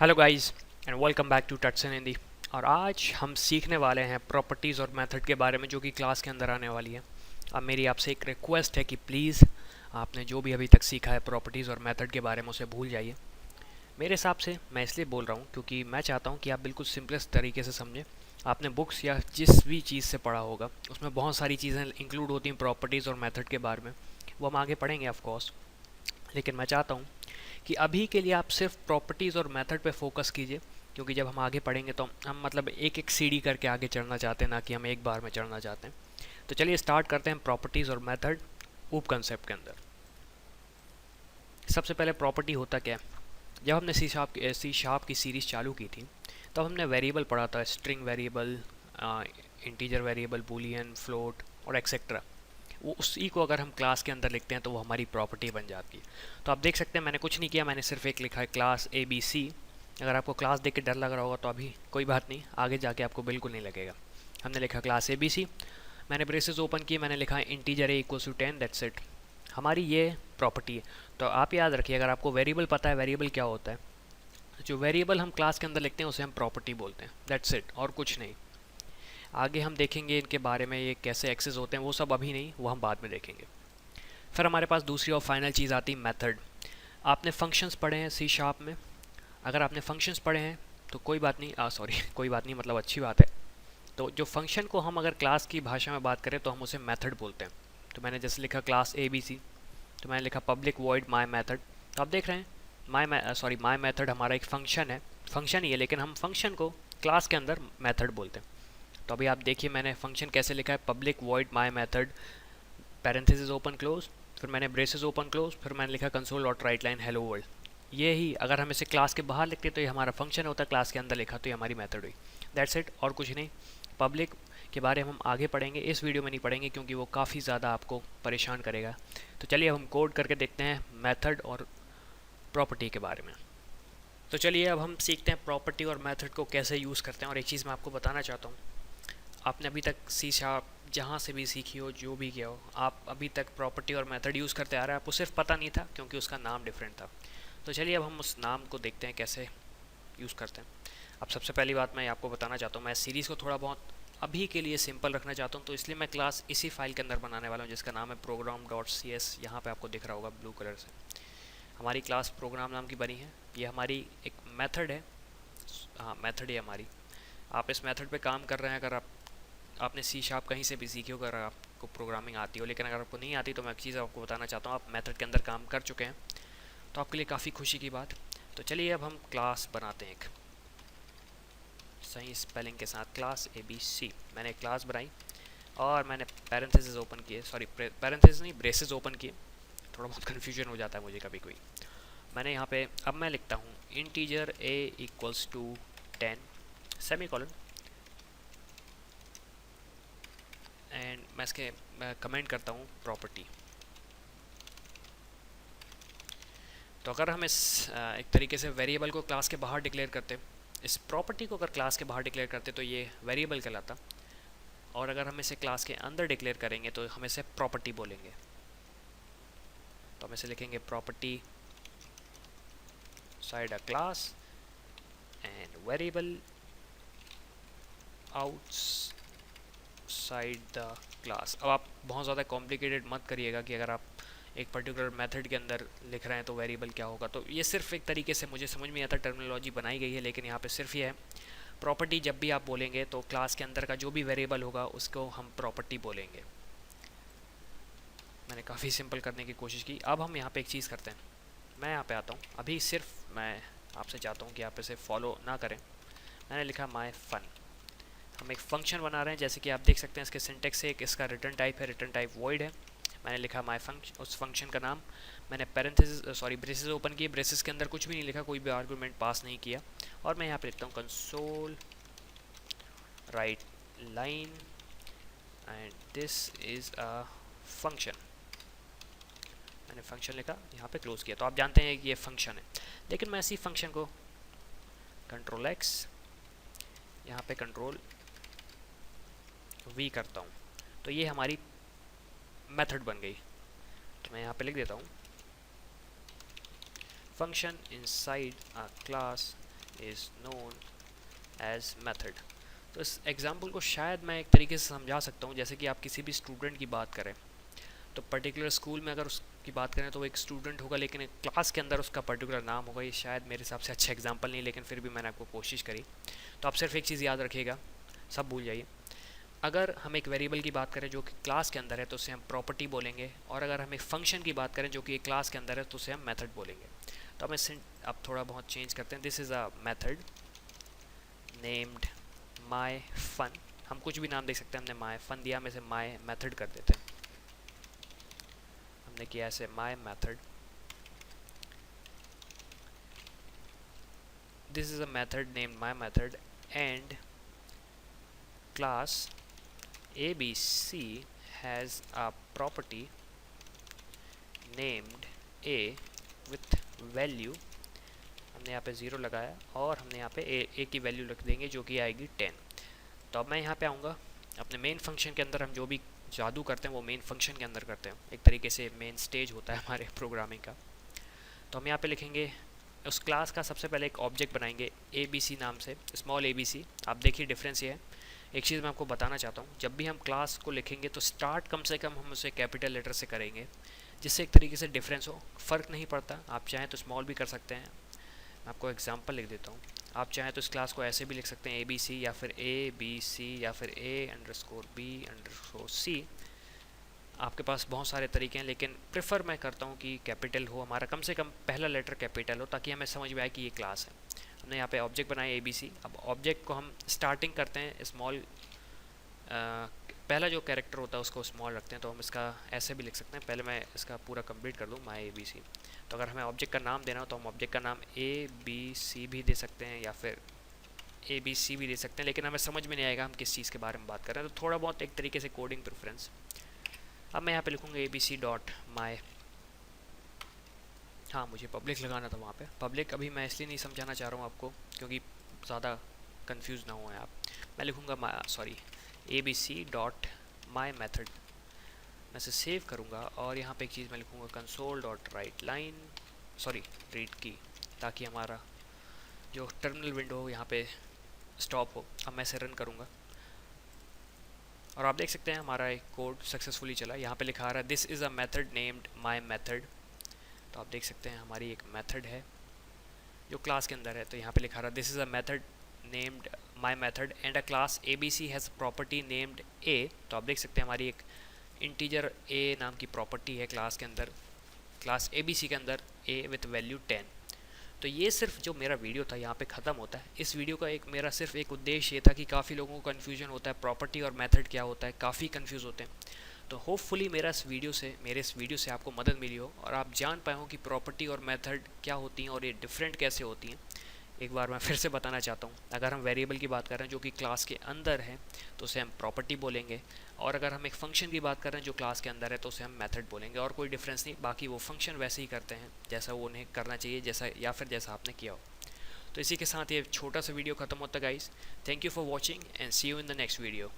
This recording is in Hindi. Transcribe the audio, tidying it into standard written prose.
Hello guys and welcome back to tuts in Hindi. और आज हम सीखने वाले हैं प्रॉपर्टीज़ और मेथड के बारे में जो कि क्लास के अंदर आने वाली है। अब मेरी आपसे एक रिक्वेस्ट है कि प्लीज़ आपने जो भी अभी तक सीखा है प्रॉपर्टीज़ और मेथड के बारे में उसे भूल जाइए। मेरे हिसाब से मैं इसलिए बोल रहा हूँ क्योंकि मैं चाहता हूँ कि आप बिल्कुल सिंपलेस्ट तरीके से समझें। आपने बुक्स या जिस भी चीज़ से पढ़ा होगा उसमें बहुत सारी चीज़ें इंक्लूड होती हैं प्रॉपर्टीज़ और मेथड के बारे में, वो हम आगे पढ़ेंगे ऑफ कोर्स। लेकिन मैं चाहता हूँ कि अभी के लिए आप सिर्फ प्रॉपर्टीज़ और मेथड पे फोकस कीजिए, क्योंकि जब हम आगे पढ़ेंगे तो हम मतलब एक एक सीढ़ी करके आगे चढ़ना चाहते हैं, ना कि हम एक बार में चढ़ना चाहते हैं। तो चलिए स्टार्ट करते हैं प्रॉपर्टीज़ और मेथड ऊप कंसेप्ट के अंदर। सबसे पहले प्रॉपर्टी होता क्या है। जब हमने सी शार्प की सीरीज़ चालू की थी तब हमने वेरिएबल पढ़ा था, string variable, integer variable, Boolean, float और एक्सेट्रा। वो उसी को अगर हम क्लास के अंदर लिखते हैं तो वो हमारी प्रॉपर्टी बन जाती है। तो आप देख सकते हैं मैंने कुछ नहीं किया, मैंने सिर्फ एक लिखा है क्लास ABC। अगर आपको क्लास देख के डर लग रहा होगा तो अभी कोई बात नहीं, आगे जाके आपको बिल्कुल नहीं लगेगा। हमने लिखा क्लास ABC, मैंने ब्रेसेस ओपन किए, मैंने लिखा है इंटीजर A=10, दैट्स इट। हमारी ये प्रॉपर्टी है। तो आप याद रखिए, अगर आपको वेरिएबल पता है वेरिएबल क्या होता है, जो वेरिएबल हम क्लास के अंदर लिखते हैं उसे हम प्रॉपर्टी बोलते हैं, दैट्स इट, और कुछ नहीं। आगे हम देखेंगे इनके बारे में, ये कैसे एक्सेस होते हैं वो सब अभी नहीं, वो हम बाद में देखेंगे। फिर हमारे पास दूसरी और फाइनल चीज़ आती है मेथड। आपने फंक्शंस पढ़े हैं सी शार्प में। अगर आपने फंक्शंस पढ़े हैं तो कोई बात नहीं, सॉरी कोई बात नहीं मतलब अच्छी बात है। तो जो फंक्शन को हम अगर क्लास की भाषा में बात करें तो हम उसे मेथड बोलते हैं। तो मैंने जैसे लिखा क्लास ABC, तो मैंने लिखा पब्लिक वॉइड माई मेथड। तो आप देख रहे हैं माई मेथड हमारा एक फंक्शन है, फंक्शन ही है, लेकिन हम फंक्शन को क्लास के अंदर मेथड बोलते हैं। तो अभी आप देखिए मैंने फंक्शन कैसे लिखा है, public void my method, parenthesis open close, फिर मैंने ब्रेसेस ओपन क्लोज, फिर मैंने लिखा console dot right line hello world. ये ही अगर हम इसे क्लास के बाहर लिखते तो ये हमारा फंक्शन होता, क्लास के अंदर लिखा तो ये हमारी मेथड हुई, दैट्स इट, और कुछ नहीं। पब्लिक के बारे में हम आगे पढ़ेंगे, इस वीडियो में नहीं पढ़ेंगे क्योंकि वो काफ़ी ज़्यादा आपको परेशान करेगा। तो चलिए अब हम कोड करके देखते हैं मेथड और प्रॉपर्टी के बारे में। तो चलिए अब हम सीखते हैं प्रॉपर्टी और मेथड को कैसे यूज़ करते हैं। और एक चीज़ मैं आपको बताना चाहता हूँ, आपने अभी तक सी शार्प जहाँ से भी सीखी हो, जो भी किया हो, आप अभी तक प्रॉपर्टी और मेथड यूज़ करते आ रहे हैं, आपको सिर्फ पता नहीं था क्योंकि उसका नाम डिफरेंट था। तो चलिए अब हम उस नाम को देखते हैं कैसे यूज़ करते हैं। अब सबसे पहली बात मैं आपको बताना चाहता हूँ, मैं सीरीज़ को थोड़ा बहुत अभी के लिए सिंपल रखना चाहता हूँ, तो इसलिए मैं क्लास इसी फाइल के अंदर बनाने वाला हूँ जिसका नाम है program.cs। यहाँ पे आपको दिख रहा होगा ब्लू कलर से, हमारी क्लास प्रोग्राम नाम की बनी है। ये हमारी एक मेथड है, हाँ मेथड है हमारी। आप इस मेथड पे काम कर रहे हैं। अगर आपने सी शार्प कहीं से भी सीखी हो, अगर आपको प्रोग्रामिंग आती हो, लेकिन अगर आपको नहीं आती तो मैं एक चीज़ आपको बताना चाहता हूँ, आप मेथड के अंदर काम कर चुके हैं तो आपके लिए काफ़ी खुशी की बात। तो चलिए अब हम क्लास बनाते हैं एक सही स्पेलिंग के साथ, क्लास ABC। मैंने एक क्लास बनाई और मैंने पैरेंथेसिस ओपन किए, सॉरी पैरेंथेसिस नहीं, ब्रेसेस ओपन किए। थोड़ा बहुत कन्फ्यूजन हो जाता है मुझे कभी कोई। मैंने यहाँ पे अब मैं लिखता हूँ integer A=10 semi colon, and मैं इसके कमेंट करता हूँ प्रॉपर्टी। तो अगर हम इस एक तरीके से वेरिएबल को क्लास के बाहर डिक्लेयर करते, इस प्रॉपर्टी को अगर क्लास के बाहर डिक्लेयर करते तो ये वेरिएबल कहलाता, और अगर हम इसे क्लास के अंदर डिक्लेयर करेंगे तो हम इसे प्रॉपर्टी बोलेंगे। तो हम इसे लिखेंगे property side a class and variable outside the class. अब आप बहुत ज़्यादा कॉम्प्लिकेटेड मत करिएगा कि अगर आप एक पर्टिकुलर मेथड के अंदर लिख रहे हैं तो वेरिएबल क्या होगा। तो ये सिर्फ एक तरीके से मुझे समझ में आता टर्मिनोलॉजी बनाई गई है, लेकिन यहाँ पे सिर्फ ये है प्रॉपर्टी जब भी आप बोलेंगे तो क्लास के अंदर का जो भी वेरिएबल होगा उसको हम प्रॉपर्टी बोलेंगे। मैंने काफ़ी सिंपल करने की कोशिश की। अब हम यहाँ पे एक चीज़ करते हैं, मैं यहाँ पे आता हूँ, अभी सिर्फ मैं आपसे चाहता हूँ कि आप इसे फॉलो ना करें। मैंने लिखा माई फन, हम एक फंक्शन बना रहे हैं, जैसे कि आप देख सकते हैं इसके सिंटेक्स से, एक इसका रिटर्न टाइप है, रिटर्न टाइप वॉइड है। मैंने लिखा माई फंक्शन, उस फंक्शन का नाम, मैंने पैरेंथेसिस सॉरी ब्रेसेस ओपन किए, ब्रेसेस के अंदर कुछ भी नहीं लिखा, कोई भी आर्गूमेंट पास नहीं किया, और मैं यहाँ पे लिखता हूँ console right line and this is a function. मैंने फंक्शन लिखा, यहाँ पे क्लोज किया। तो आप जानते हैं कि ये फंक्शन है, लेकिन मैं इसी फंक्शन को कंट्रोल X, यहाँ पे कंट्रोल V करता हूँ, तो ये हमारी मेथड बन गई। तो मैं यहाँ पे लिख देता हूँ function inside a class is known as method. तो इस एग्जांपल को शायद मैं एक तरीके से समझा सकता हूँ, जैसे कि आप किसी भी स्टूडेंट की बात करें तो पर्टिकुलर स्कूल में अगर उसकी बात करें तो वो एक स्टूडेंट होगा, लेकिन एक क्लास के अंदर उसका पर्टिकुलर नाम होगा। ये शायद मेरे हिसाब से अच्छा एग्जांपल नहीं, लेकिन फिर भी मैंने आपको कोशिश करी। तो आप सिर्फ एक चीज़ याद रखिएगा, सब भूल जाइए। अगर हम एक वेरिएबल की बात करें जो कि क्लास के अंदर है तो उसे हम प्रॉपर्टी बोलेंगे, और अगर हम एक फंक्शन की बात करें जो कि एक क्लास के अंदर है तो उसे हम मेथड बोलेंगे। तो हम इसे अब थोड़ा बहुत चेंज करते हैं। This is a method named my fun. हम कुछ भी नाम दे सकते हैं, हमने माई फन दिया, हम इसे माई मेथड कर देते हैं। हमने किया ऐसे my method. This is a method named my method and class ABC has a property named A with value, हमने यहाँ पे 0 लगाया और हमने यहाँ पे A की वैल्यू रख देंगे जो कि आएगी 10। तो अब मैं यहाँ पे आऊँगा अपने मेन फंक्शन के अंदर। हम जो भी जादू करते हैं वो मेन फंक्शन के अंदर करते हैं, एक तरीके से मेन स्टेज होता है हमारे प्रोग्रामिंग का। तो हम यहाँ पे लिखेंगे उस क्लास का सबसे पहले एक ऑब्जेक्ट बनाएंगे ABC नाम से, स्मॉल ABC। आप देखिए डिफरेंस ये है। एक चीज़ मैं आपको बताना चाहता हूँ, जब भी हम क्लास को लिखेंगे तो स्टार्ट कम से कम हम उसे कैपिटल लेटर से करेंगे, जिससे एक तरीके से डिफरेंस हो, फ़र्क नहीं पड़ता। आप चाहें तो स्मॉल भी कर सकते हैं। मैं आपको एग्जांपल लिख देता हूँ। आप चाहें तो इस क्लास को ऐसे भी लिख सकते हैं ABC, या फिर ABC, या फिर A_B_C। आपके पास बहुत सारे तरीके हैं, लेकिन प्रेफर मैं करता हूँ कि कैपिटल हो, हमारा कम से कम पहला लेटर कैपिटल हो, ताकि हमें समझ में आए कि ये क्लास है। हमने यहाँ पे ऑब्जेक्ट बनाया ABC। अब ऑब्जेक्ट को हम स्टार्टिंग करते हैं स्मॉल, पहला जो कैरेक्टर होता है उसको स्मॉल रखते हैं। तो हम इसका ऐसे भी लिख सकते हैं। पहले मैं इसका पूरा कंप्लीट कर दूँ माई ABC। तो अगर हमें ऑब्जेक्ट का नाम देना हो तो हम ऑब्जेक्ट का नाम ABC भी दे सकते हैं, या फिर ABC भी दे सकते हैं, लेकिन हमें समझ में नहीं आएगा हम किस चीज़ के बारे में बात कर रहे हैं। तो थोड़ा बहुत एक तरीके से कोडिंग प्रेफरेंस। अब मैं यहाँ पे लिखूँगा ABC डॉट माई, हाँ मुझे पब्लिक लगाना था वहाँ पे। पब्लिक अभी मैं इसलिए नहीं समझाना चाह रहा हूँ आपको क्योंकि ज़्यादा कंफ्यूज ना हुए आप। मैं लिखूँगा sorry ABC dot my method. मैं इसे सेव करूँगा और यहाँ पे एक चीज़ मैं लिखूँगा console dot right line, sorry read की, ताकि हमारा जो टर्मिनल विंडो हो यहाँ पे स्टॉप हो। अब मैं इसे रन करूँगा और आप देख सकते हैं हमारा एक कोड सक्सेसफुली चला। यहाँ पे लिखा आ रहा है this is a method named my method. तो आप देख सकते हैं हमारी एक मेथड है जो क्लास के अंदर है। तो यहाँ पे लिखा रहा है this is a method named my method and a class ABC has property named A। तो आप देख सकते हैं हमारी एक इंटीजर A नाम की प्रॉपर्टी है क्लास के अंदर, क्लास ABC के अंदर A विथ वैल्यू 10। तो ये सिर्फ जो मेरा वीडियो था यहाँ पे ख़त्म होता है। इस वीडियो का एक मेरा सिर्फ एक उद्देश्य ये था कि काफ़ी लोगों को कन्फ्यूजन होता है प्रॉपर्टी और मेथड क्या होता है, काफ़ी कन्फ्यूज़ होते हैं। तो होपफुली मेरे इस वीडियो से आपको मदद मिली हो और आप जान पाए हो कि प्रॉपर्टी और मेथड क्या होती हैं और ये डिफरेंट कैसे होती हैं। एक बार मैं फिर से बताना चाहता हूँ, अगर हम वेरिएबल की बात कर रहे हैं जो कि क्लास के अंदर है तो उसे हम प्रॉपर्टी बोलेंगे, और अगर हम एक फंक्शन की बात कर रहे हैं जो क्लास के अंदर है तो उसे हम मेथड बोलेंगे। और कोई डिफरेंस नहीं, बाकी वो फंक्शन वैसे ही करते हैं जैसा वो उन्हें करना चाहिए, जैसा या फिर जैसा आपने किया हो। तो इसी के साथ ये छोटा सा वीडियो खत्म होता है guys. Thank you for watching and see you in the next video.